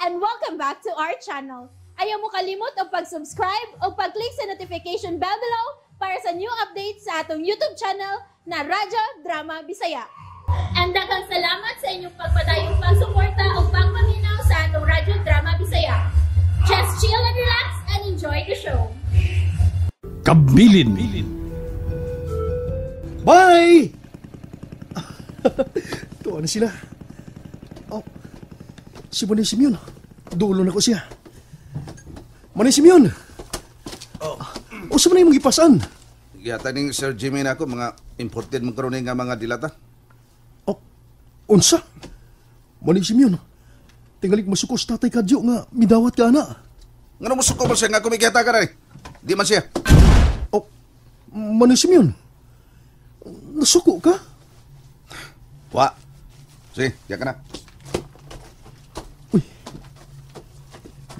and welcome back to our channel. Ayaw mo kalimot o pag-subscribe o pag-click sa notification bell below para sa new updates sa atong YouTube channel na Radyo Drama Bisaya. And daghang salamat sa inyong pagpadayong pagsuporta o pagpaminaw sa atong Radyo Drama Bisaya. Just chill and relax and enjoy the show. Kabilin. Bye! Tuwa na sila. Oh, si Manay Simeon. Dulo na ko siya. Manay Simeon! O sa manay mong ipasan? Yata ning Sir Jimmy na ako, mga imported mo karoon nga mga dilata. Oh, unsa? Manay Simeon, tingalik masukos tatay kadyo nga midawat ka na. Nga mo suko mo siya nga kumikita ka na eh. Di man siya. Oh, Manay Simeon, nasuko ka? Wa. Sige, diyan ka na. Uy,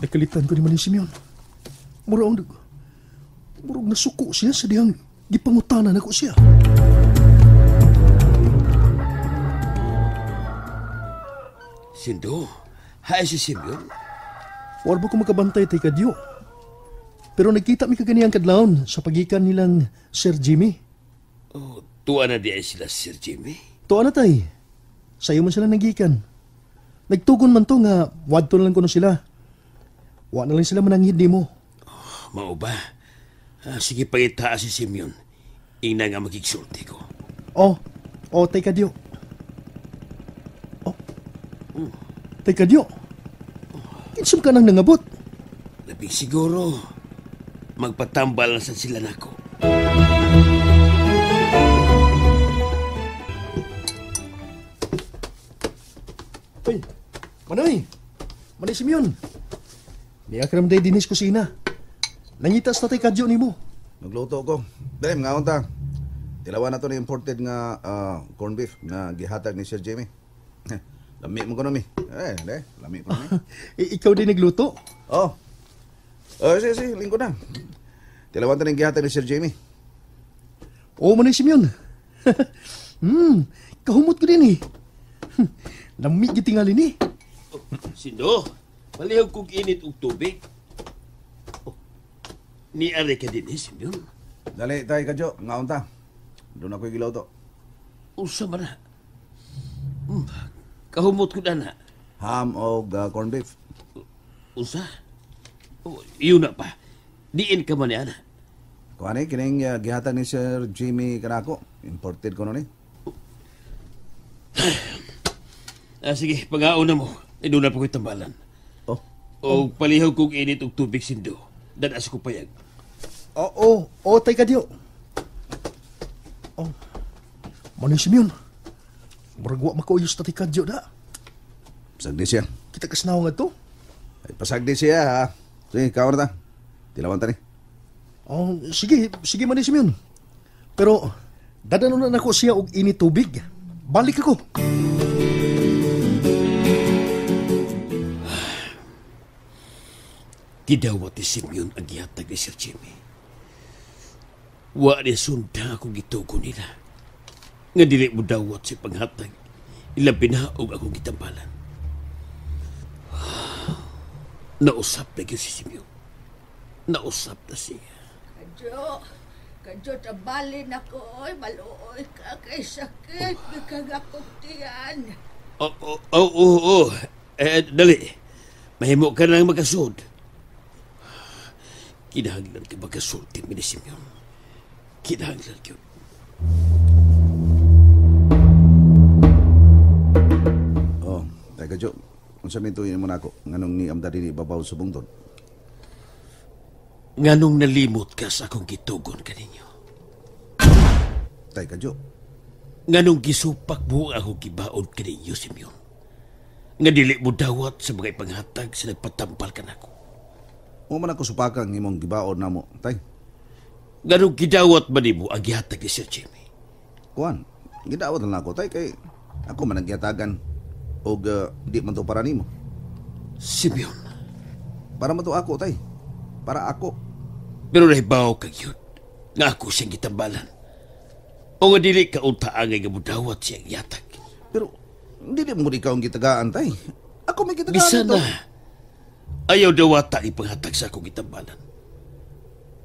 nakalitan ko ni Manay Simeon. Murang nasuko siya sa dihang gipangutanan ako siya. Sindo, hay si Simeon. War ba ko makabantay tay kadyo? Pero nagkita mi kaganiyang kadlawon sa pagikan nilang Sir Jimmy. Oh, tuwa na di ay sila Sir Jimmy. Tuwa na tay. Sayo man sila nagikan. Nagtugon man to nga wadto na lang ko na sila. Wa na lang sila manangid di mo. Mao ba? Sige pangita si Simeon. Ina nga magigsulti ko. Oh, tay kadyo. Oh. Tay kadyo. Kinsam ka nang nangabot. Labing siguro, magpatambal na sa sila nako. Ay, Manay Simeon. Di akram day dinis kusina. Nangitas na tay kadyo ni mo. Nagluto ko. Dahil mga unta. Tilawan na to na imported nga corned beef na gihatag ni Sir Jimmy. Lami mo ko nami. Lami ko nami. Ikaw din nagluto? Oh. Sige, lingkod na. Tilawan to na gihatag ni Sir Jimmy. Oo, Manay Simeon. Kahumot ko din eh. Lami gitingali ni. Sindo, palihog kong init og tubig. Oh, ni are ka din Simeon. Dali tayo kadyo, nga unta. Doon ako gilaw to. Usa man na. Kahumot ko na. Ham o corned beef. Usa? Oh, yun na pa. Diin ka man yan. Kuha ni, kining gihatag ni Sir Jimmy kanako. Imported ko nun eh. Sige, pag-aon na mo. Doon na po ko'y tambalan. O palihog kong init og tubig, Sindo. Danas ko payag. Oo, tay kadyo. Oh, Manay Simeon. Murag wa makauyos tay kadyo da. Pasagdi siya. Kita kasnaw nga to. Ay, pasagdi siya ha. Sige, kawan na ta. Tilawan ta ni. Oh, sige Manay Simeon. Pero dadanon na ako siya og init tubig. Balik ako. Gidawat ni Simeon ang gihatag ni Sir Jimmy. Wa ni sunda akong gitugo nila. Nga dili mo dawat si panghatag. Ilang pinaog akong gitambalan. Nausap na si Simeon. Nausap na siya. Kadyo tabalin ako, maluoy ka kay sakit, bikagakot tiyan. Oo. Dali. Mahimo ka lang magkasod. Kinahanglan ka magkasultin mi ni Simeon. Kinahanglan ka. Oh, tayo kadyo. Kung sa mintuin mo na ako, nganong ni Amda din ibabaw sa bungtod. Nganong nalimot ka sa akong gitugon kaninyo? Tayo kadyo. Nganong gisupak mo ako gibaon kaninyo, Simeon? Nga dili mo dawat sa mga ipanghatag sa nagpatampal ka nako. Mo man ako supakan imong gibaon na mo, tay. Nganong gidawat ba ni mo ang gihatag ni Sir Jimmy? Kuan, gidawat na ako, tay, kay ako man ang gihatagan. O di man to para nimo. Simeon. Para man to ako, tay. Para ako. Pero nahibaw kag yun. Nga ako siyang gitambalan. O nga dili ka untaangay nga mudawat siyang yatag. Pero, hindi mo ikaw ang gitagaan, tay. Ako may gitagaan Bisa ito. na. Ayaw daw ata ipanghatag sa akong itambalan.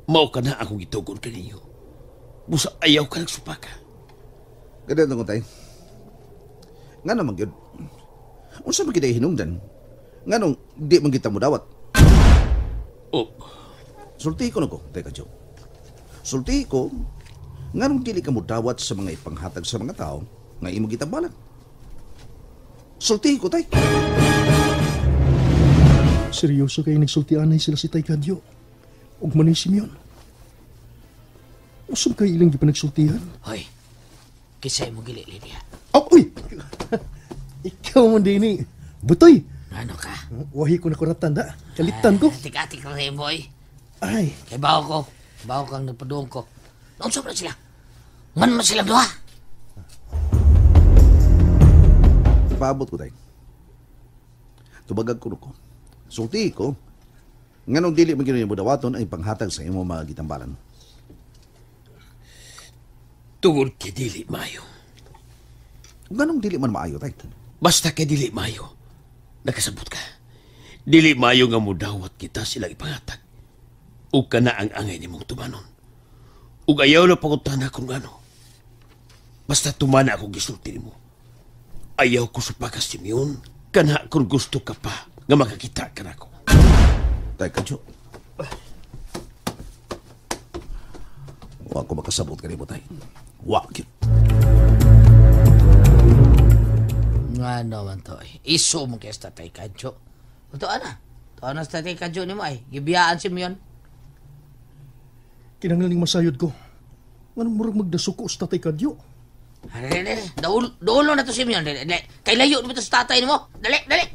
Mao ka na akong itugon kaninyo. Busa ayaw ka nagsupaka. Ganyan ko tayo. Nga naman yun. Unsa man kita hinungdan? Nga nung di man kita mo dawat. Oh, Sulti ko na ko, teka Joe. Sulti ko, nga nung dili ka mo dawat sa mga ipanghatag sa mga tao, nga imo gitambalan. Sulti ko tay. Seryoso kayo nagsultianay sila si Tay Kadyo. Ug manay Simeon. Usam kayo ilang di pa nagsultihan? Hoy, kisay mo gili, Lydia. Oh, uy! Ikaw man din eh. Butoy! Ano ka? Wahi ko na kuratanda. Kalitan ko. Atik-atik na rin, boy. Ay, Kay baho ko. Baho kang nagpadoong ko. Noon sobra sila. Ngan man silang duha. Paabot ko tay. Tubagag ko ko. Sulti ko, nga nung dili man mo dawaton ang ipanghatag sa imo mga gitambalan. tungod kay dili maayo. Nga nung dili man maayo tay. Basta kay dili maayo, nakasabot ka. Dili maayo nga mudawat kita sila ipanghatag. O kana ang angay ni mong tumanon. Ug ayaw na pangutana kung ano. Basta tumana akong gisulti mo. Ayaw ko sa pagka-Simeon, kana kung gusto ka pa nga makakita ka na ko. Tay kadyo. Wa ko makasabot kanimo tay. Wa gyud. Nga naman to. Iso mo kaya sa tatay kadyo. Ito na. Ito na sa tatay kadyo ni mo ay. Gibiyaan si Mion. Kinanglaling masayod ko. Anong murag magdasuko sa Tatay Kadyo? Dali. Daulo na to si Mion. Dali. Kay layo na to sa tatay ni mo. Dali.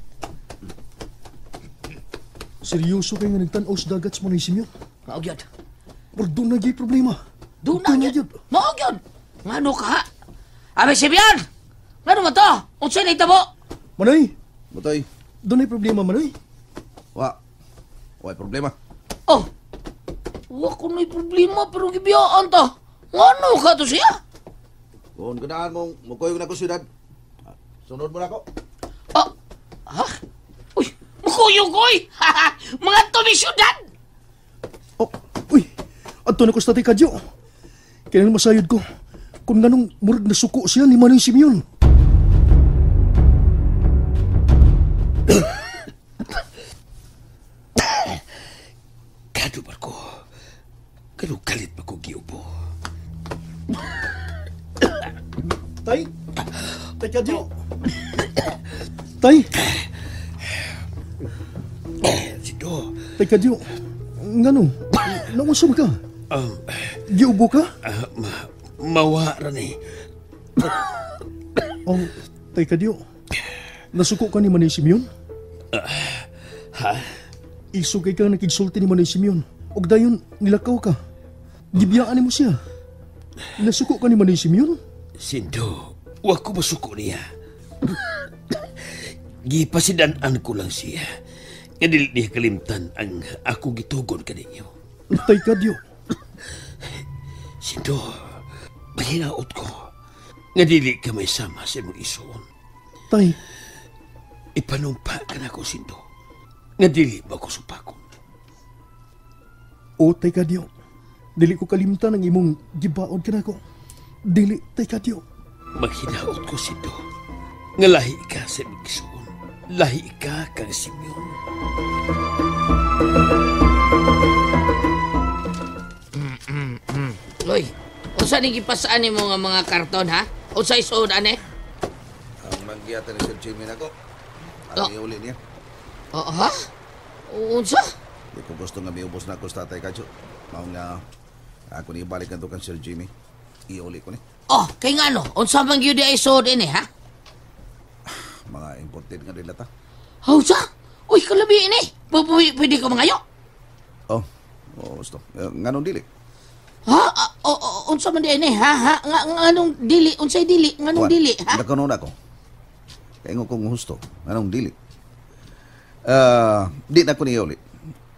Seryoso kayo nga nagtanaw sa dagat sa Manay Simeon? Maog yun. Murag doon na gyud problema. Doon na yun. Maog yun. Nga no ka ha? Abe si Mion! Nga naman to? Unsay na itabo? Manay! Butoy. Doon ay problema, Manay. Wa. Wa problema. Oh! Wa ko na'y problema pero gibiyaan ta. Nga no ka to siya? Kung ganahan mong mukoy na ko syudad. Sunod mo na ako. Oh! Ha? Uy! Mukuyong-kuy! Mga tumisyudan! Oh, uy! Adto na ko sa Tatay Kadyo. Kinanglaling masayod ko. Kung ganong murag nasuko siya ni Manay Simeon. Kado ba ko? Kado kalit ba ko giubo? Tay? Tay Kadyo? Tay? Sido, Tay Kadyo? Ngano? Nausam ka? Giubo ka? mawara ni. Oh, Tay Kadyo. Nasuko ka ni Manay Simeon? Ha? Isugay ka nakigsulti ni Manay Simeon. Og dayon nilakaw ka. Gibiyaan mo siya. Nasuko ka ni Manay Simeon? Sindo, wa ko masuko niya. Gipasidan-an ko lang siya. Nga dili niya kalimtan ang ako gitugon kaninyo. Tay Kadyo. Sindo, mahinaot ko. Nga dili ka may sama sa imong isuon. Tay, Ipanumpa ka na ko, Sindo. Nga dili ba ko supakon? o Tay Kadyo. Dili ko kalimtan ang imong gibaod ka na ko. Dili, Tay Kadyo. Maghinaot ko, Sindo. Nga lahi ka sa imong isuon. Lahi ka kang Simeon. Loy, unsa ni gipasaan nimo nga mga karton ha? Unsa isuod ane? Ang manggiyatan ni Sir Jimmy na ko. Oh. Ang iuli niya. Ha? Unsa? Di ko gusto nga miubos na ako sa tatay kadyo. Mao nga ako ni balik na to kan Sir Jimmy. Iuli ko ni. Oh, kay ngano? Unsa man gyud ay isuod ini ha? Mga imported nga dilata. Unsa? Uy, kalabi ini. Pwede ko mangayo? Oh, gusto. Nganong dili? Ha? Unsa man di ini ha? Nganong dili? Unsay dili? Nganong dili ha? Nakanon ako. Kaya nga kong husto. Nganong dili? Di na ko ni iuli.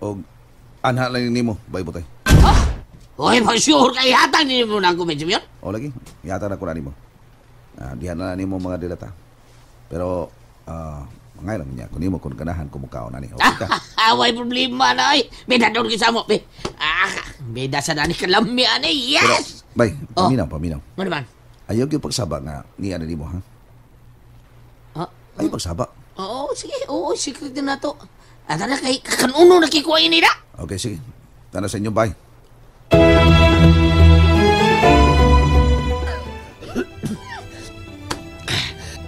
O anha lang ni mo, bay butay. Ha? Uy, sure kay hatang ni mo na ako medyo yun? O lagi, yata na ko na ni mo. Dihan na ni mo mga dilata. Pero, Ngay lang niya, kung mo kung ganahan kumukao na ni. Okay ka? Away problema na ay. Beda doon kita mo, be. Beda sa dani kalami, ani. Yes! Bay, Oh. paminaw. Ano man? Ayaw yung pagsaba nga ni ano ni mo, ha? Ayaw pagsaba. Oo, sige. Oo, secret din na to. At na kay kakanuno nakikuha nila. Okay, sige. Tana sa inyo, bay.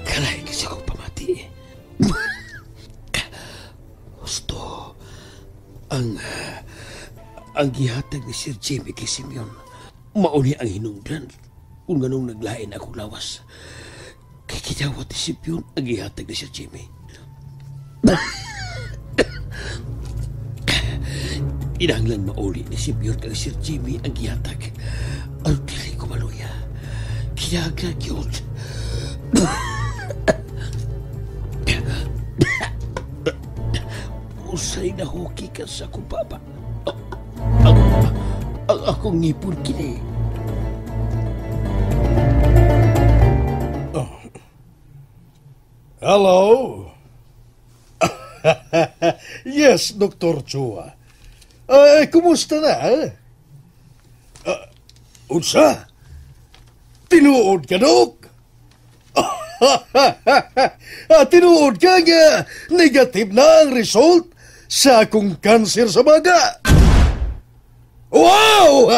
Kalay kasi ako pamati. Gusto, ang gihatag ni Sir Jimmy kay Simeon, mauni ang hinungdan kung ganong naglain ako lawas. Kay kinawat ni Simeon ang gihatag ni Sir Jimmy. Inanglan mauli ni Simeon kay Sir Jimmy ang gihatag. Ang dili ko maluya. Kinaglag yun. Usay na hoki ka sa kubaba. Ang akong ngipon kini. Hello? Yes, Dr. Chua. Kumusta na? Unsa? Tinuod ka, Dok? Tinuod ka nga negative na ang result sa akong cancer sa baga. Wow!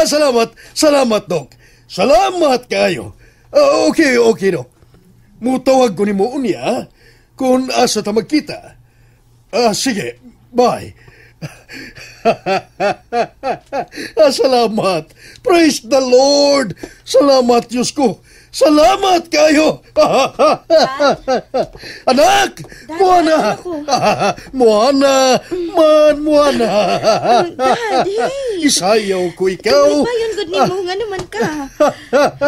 Salamat, Dok. Salamat kayo. Okay, Dok. Mutawag ko ni mo unya kung asa ta magkita. Sige, bye. Salamat. Praise the Lord. Salamat, Diyos ko. Salamat kayo. Anak, Moana. Moana. Moana. Daddy. Isayaw ko ikaw. Kalipayon gud nimo nga naman ka.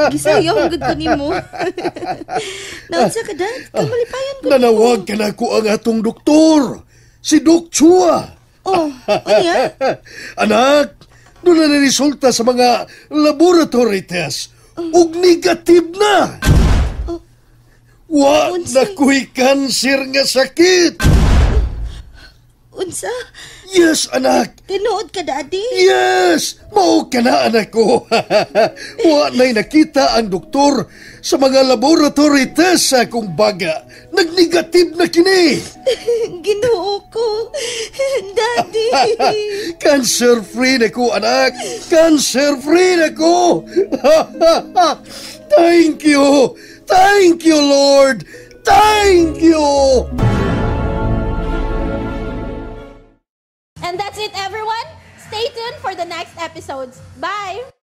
Gisayaw gud ko nimo. Naunsa ka dad? Kamalipayon gud. Nanawag ka na ko ang atong doktor. Si Dok Chua. Oh, unya? Anak, doon na resulta sa mga laboratory test. Ug negative na. Wa na ko'y cancer nga sakit. Unsa? Yes, anak. Tinuod ka, Daddy? Yes! Mao ka na, anak ko. Wa na'y nakita ang doktor sa mga laboratory test sa akong baga. Nag-negative na kini. Ginoo ko. Daddy. Cancer-free na ko, anak. Cancer-free na ko. Thank you. Thank you, Lord. Thank you. And that's it, everyone. Stay tuned for the next episodes. Bye!